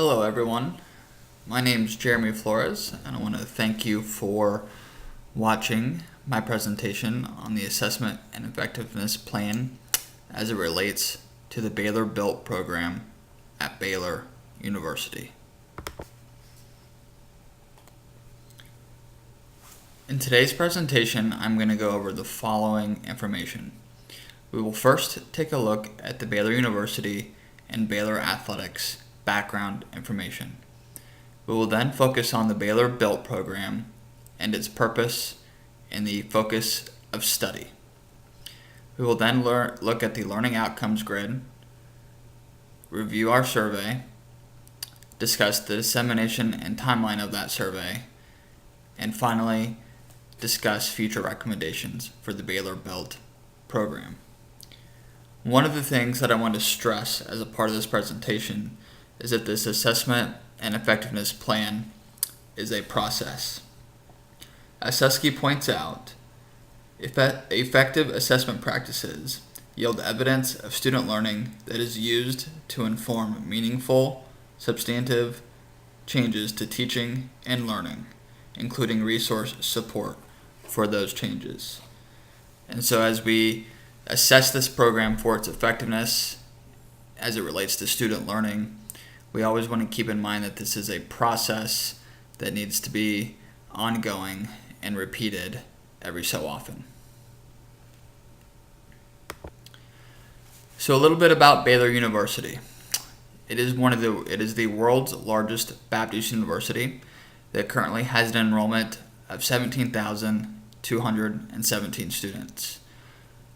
Hello everyone, my name is Jeremy Flores and I want to thank you for watching my presentation on the Assessment and Effectiveness Plan as it relates to the Baylor BUILT program at Baylor University. In today's presentation, I'm going to go over the following information. We will first take a look at the Baylor University and Baylor Athletics background information. We will then focus on the Baylor BUILT program and its purpose and the focus of study. We will then look at the learning outcomes grid, review our survey, discuss the dissemination and timeline of that survey, and finally discuss future recommendations for the Baylor BUILT program. One of the things that I want to stress as a part of this presentation is that this assessment and effectiveness plan is a process. As Susky points out, effective assessment practices yield evidence of student learning that is used to inform meaningful, substantive changes to teaching and learning, including resource support for those changes. And so as we assess this program for its effectiveness as it relates to student learning, we always want to keep in mind that this is a process that needs to be ongoing and repeated every so often. So a little bit about Baylor University. It is the world's largest Baptist university that currently has an enrollment of 17,217 students.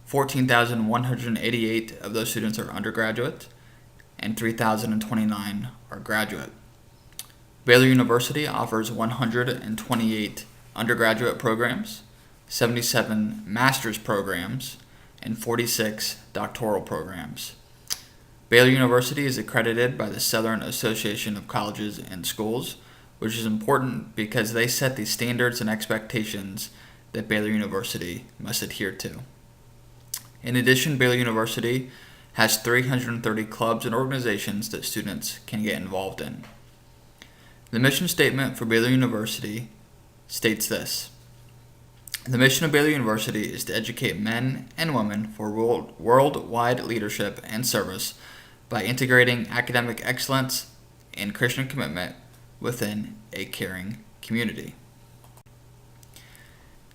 14,188 of those students are undergraduate, and 3,029 are graduate. Baylor University offers 128 undergraduate programs, 77 master's programs, and 46 doctoral programs. Baylor University is accredited by the Southern Association of Colleges and Schools, which is important because they set the standards and expectations that Baylor University must adhere to. In addition, Baylor University has 330 clubs and organizations that students can get involved in. The mission statement for Baylor University states this: the mission of Baylor University is to educate men and women for worldwide leadership and service by integrating academic excellence and Christian commitment within a caring community.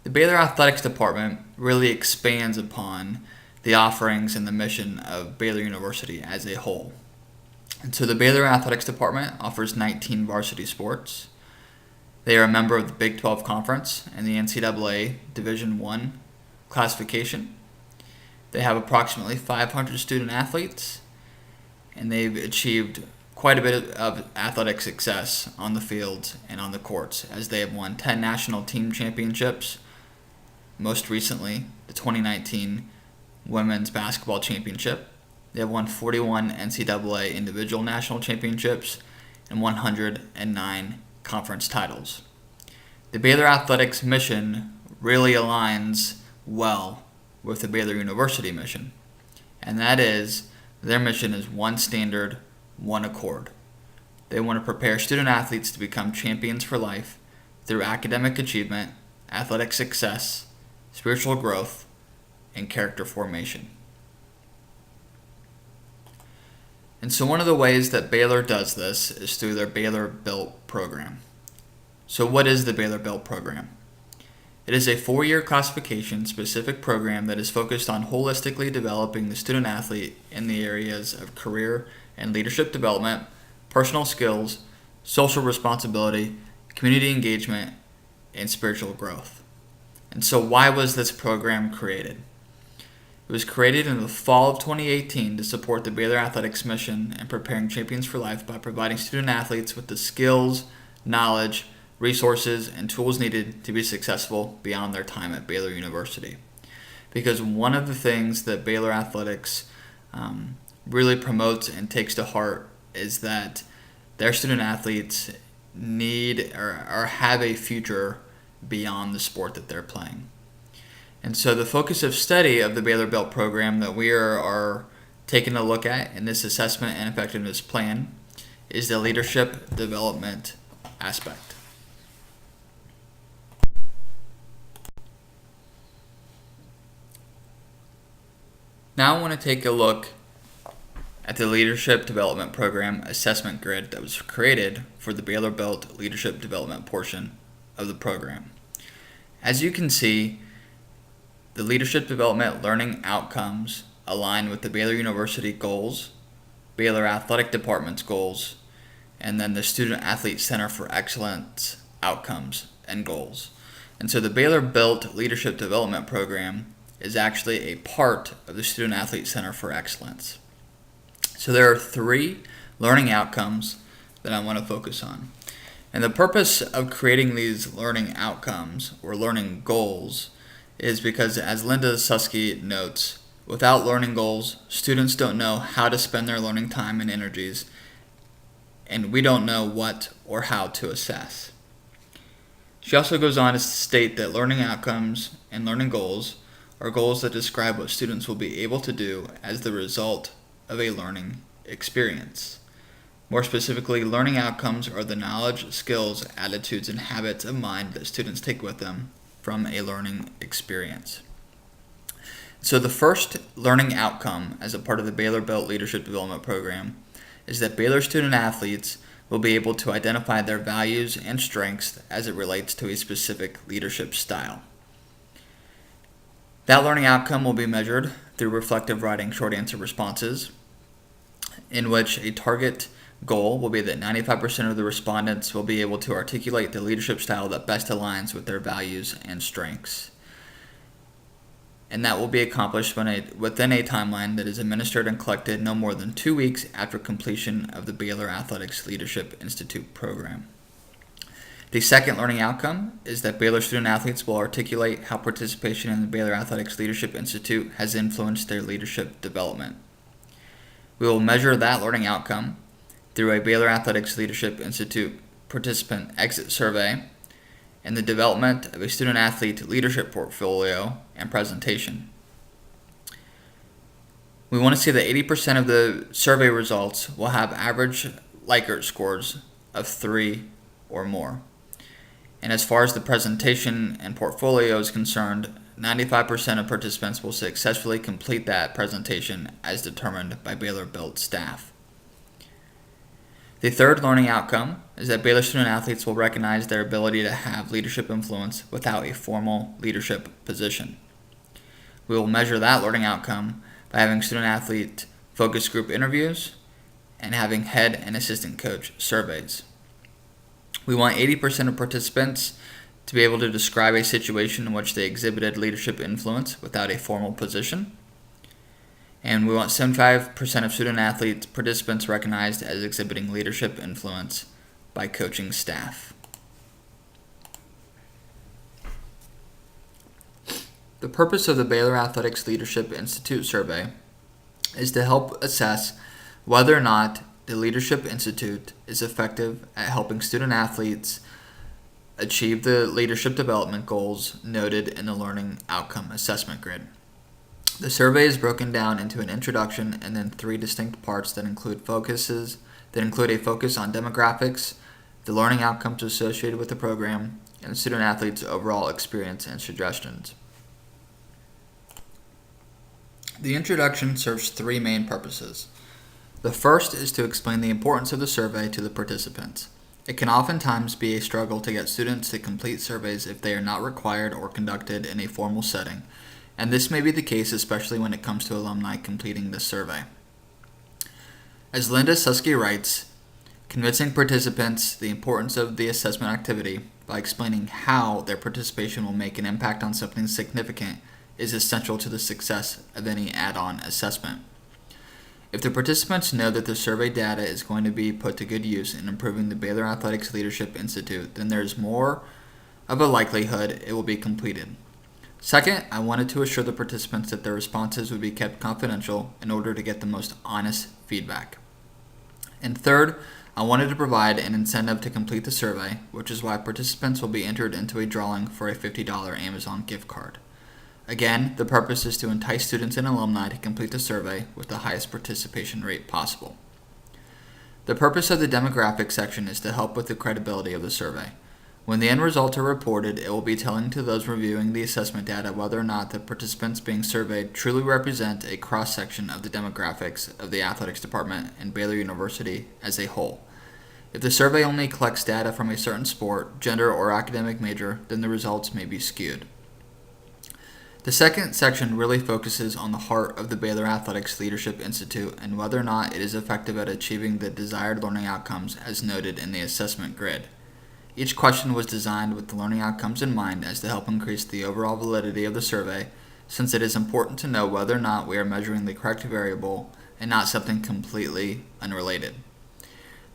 The Baylor Athletics Department really expands upon the offerings and the mission of Baylor University as a whole. And so the Baylor Athletics Department offers 19 varsity sports. They are a member of the Big 12 Conference and the NCAA Division I classification. They have approximately 500 student athletes, and they've achieved quite a bit of athletic success on the field and on the courts, as they have won 10 national team championships, most recently the 2019 Women's Basketball Championship. They have won 41 NCAA individual national championships and 109 conference titles. The Baylor Athletics mission really aligns well with the Baylor University mission, and that is their mission is one standard, one accord. They want to prepare student athletes to become champions for life through academic achievement, athletic success, spiritual growth, and character formation. And so one of the ways that Baylor does this is through their Baylor BUILT program. So what is the Baylor BUILT program? It is a 4-year classification specific program that is focused on holistically developing the student athlete in the areas of career and leadership development, personal skills, social responsibility, community engagement, and spiritual growth. And so why was this program created? It was created in the fall of 2018 to support the Baylor Athletics mission and preparing champions for life by providing student athletes with the skills, knowledge, resources, and tools needed to be successful beyond their time at Baylor University. Because one of the things that Baylor Athletics really promotes and takes to heart is that their student athletes need or have a future beyond the sport that they're playing. And so the focus of study of the Baylor BUILT program that we are taking a look at in this assessment and effectiveness plan is the leadership development aspect. Now I want to take a look at the Leadership Development Program assessment grid that was created for the Baylor Built Leadership Development portion of the program. As you can see, the Leadership Development learning outcomes align with the Baylor University goals, Baylor Athletic Department's goals, and then the Student Athlete Center for Excellence outcomes and goals. And so the Baylor Built Leadership Development Program is actually a part of the Student Athlete Center for Excellence. So there are 3 learning outcomes that I want to focus on. And the purpose of creating these learning outcomes or learning goals is because, as Linda Susky notes, without learning goals, students don't know how to spend their learning time and energies, and we don't know what or how to assess. She also goes on to state that learning outcomes and learning goals are goals that describe what students will be able to do as the result of a learning experience. More specifically, learning outcomes are the knowledge, skills, attitudes, and habits of mind that students take with them from a learning experience. So the first learning outcome as a part of the Baylor Built Leadership Development Program is that Baylor student athletes will be able to identify their values and strengths as it relates to a specific leadership style. That learning outcome will be measured through reflective writing short answer responses, in which a target goal will be that 95% of the respondents will be able to articulate the leadership style that best aligns with their values and strengths. And that will be accomplished within a timeline that is administered and collected no more than 2 weeks after completion of the Baylor Athletics Leadership Institute program. The second learning outcome is that Baylor student athletes will articulate how participation in the Baylor Athletics Leadership Institute has influenced their leadership development. We will measure that learning outcome through a Baylor Athletics Leadership Institute participant exit survey and the development of a student athlete leadership portfolio and presentation. We want to see that 80% of the survey results will have average Likert scores of 3 or more. And as far as the presentation and portfolio is concerned, 95% of participants will successfully complete that presentation as determined by Baylor Built staff. The third learning outcome is that Baylor student athletes will recognize their ability to have leadership influence without a formal leadership position. We will measure that learning outcome by having student athlete focus group interviews and having head and assistant coach surveys. We want 80% of participants to be able to describe a situation in which they exhibited leadership influence without a formal position. And we want 75% of student athlete participants recognized as exhibiting leadership influence by coaching staff. The purpose of the Baylor Athletics Leadership Institute survey is to help assess whether or not the Leadership Institute is effective at helping student athletes achieve the leadership development goals noted in the learning outcome assessment grid. The survey is broken down into an introduction and then 3 distinct parts that include a focus on demographics, the learning outcomes associated with the program, and the student athlete's overall experience and suggestions. The introduction serves 3 main purposes. The first is to explain the importance of the survey to the participants. It can oftentimes be a struggle to get students to complete surveys if they are not required or conducted in a formal setting, and this may be the case especially when it comes to alumni completing the survey. As Linda Susky writes, convincing participants the importance of the assessment activity by explaining how their participation will make an impact on something significant is essential to the success of any add-on assessment. If the participants know that the survey data is going to be put to good use in improving the Baylor Athletics Leadership Institute, then there is more of a likelihood it will be completed. Second, I wanted to assure the participants that their responses would be kept confidential in order to get the most honest feedback. And third, I wanted to provide an incentive to complete the survey, which is why participants will be entered into a drawing for a $50 Amazon gift card. Again, the purpose is to entice students and alumni to complete the survey with the highest participation rate possible. The purpose of the demographics section is to help with the credibility of the survey. When the end results are reported, it will be telling to those reviewing the assessment data whether or not the participants being surveyed truly represent a cross-section of the demographics of the athletics department and Baylor University as a whole. If the survey only collects data from a certain sport, gender, or academic major, then the results may be skewed. The second section really focuses on the heart of the Baylor Athletics Leadership Institute and whether or not it is effective at achieving the desired learning outcomes as noted in the assessment grid. Each question was designed with the learning outcomes in mind as to help increase the overall validity of the survey, since it is important to know whether or not we are measuring the correct variable and not something completely unrelated.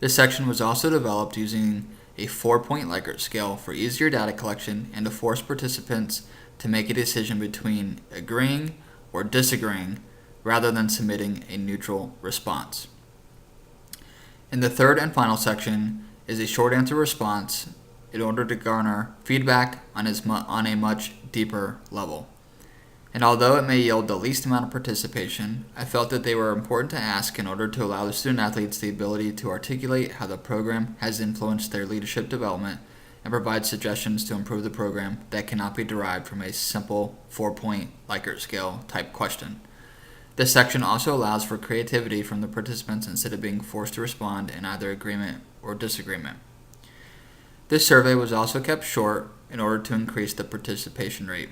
This section was also developed using a 4-point Likert scale for easier data collection and to force participants to make a decision between agreeing or disagreeing rather than submitting a neutral response. In the third and final section is a short answer response in order to garner feedback on a much deeper level. And although it may yield the least amount of participation, I felt that they were important to ask in order to allow the student athletes the ability to articulate how the program has influenced their leadership development and provide suggestions to improve the program that cannot be derived from a simple 4-point Likert scale type question. This section also allows for creativity from the participants instead of being forced to respond in either agreement or disagreement. This survey was also kept short in order to increase the participation rate.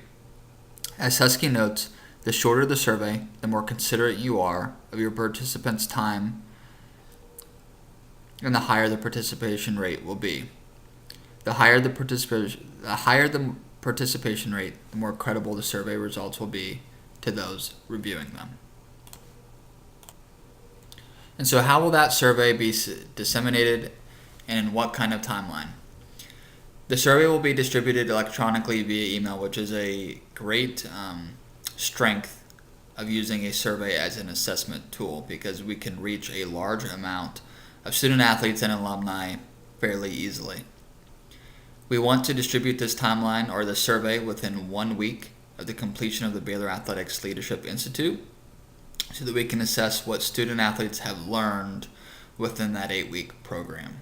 As Husky notes, the shorter the survey, the more considerate you are of your participants' time, and the higher the participation rate will be. The higher the participation rate, the more credible the survey results will be to those reviewing them. And so how will that survey be disseminated and in what kind of timeline? The survey will be distributed electronically via email, which is a great strength of using a survey as an assessment tool because we can reach a large amount of student athletes and alumni fairly easily. We want to distribute this timeline or the survey within 1 week of the completion of the Baylor Athletics Leadership Institute so that we can assess what student athletes have learned within that 8-week program.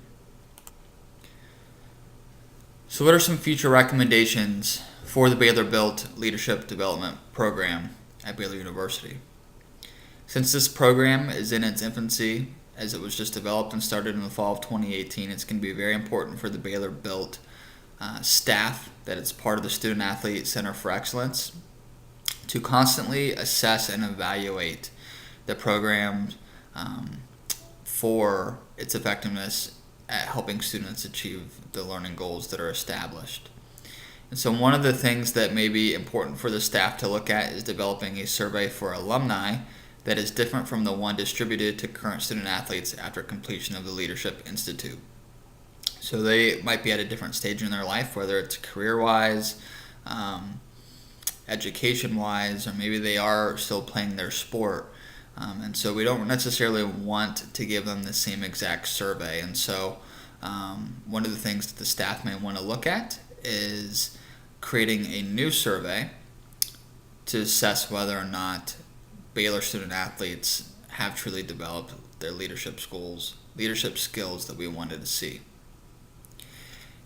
So what are some future recommendations for the Baylor Built Leadership Development Program at Baylor University? Since this program is in its infancy, as it was just developed and started in the fall of 2018, it's going to be very important for the Baylor Built staff that it's part of the Student Athlete Center for Excellence to constantly assess and evaluate the program for its effectiveness at helping students achieve the learning goals that are established. And so one of the things that may be important for the staff to look at is developing a survey for alumni that is different from the one distributed to current student athletes after completion of the Leadership Institute. So they might be at a different stage in their life, whether it's career-wise, education-wise, or maybe they are still playing their sport. And so we don't necessarily want to give them the same exact survey. And so one of the things that the staff may want to look at is creating a new survey to assess whether or not Baylor student athletes have truly developed their leadership skills that we wanted to see.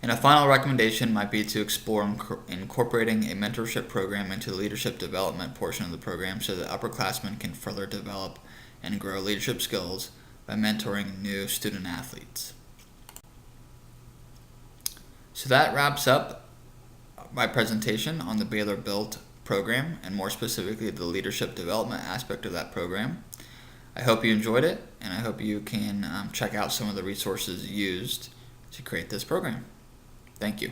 And a final recommendation might be to explore incorporating a mentorship program into the leadership development portion of the program so that upperclassmen can further develop and grow leadership skills by mentoring new student athletes. So that wraps up my presentation on the Baylor Built program and more specifically the leadership development aspect of that program. I hope you enjoyed it and I hope you can check out some of the resources used to create this program. Thank you.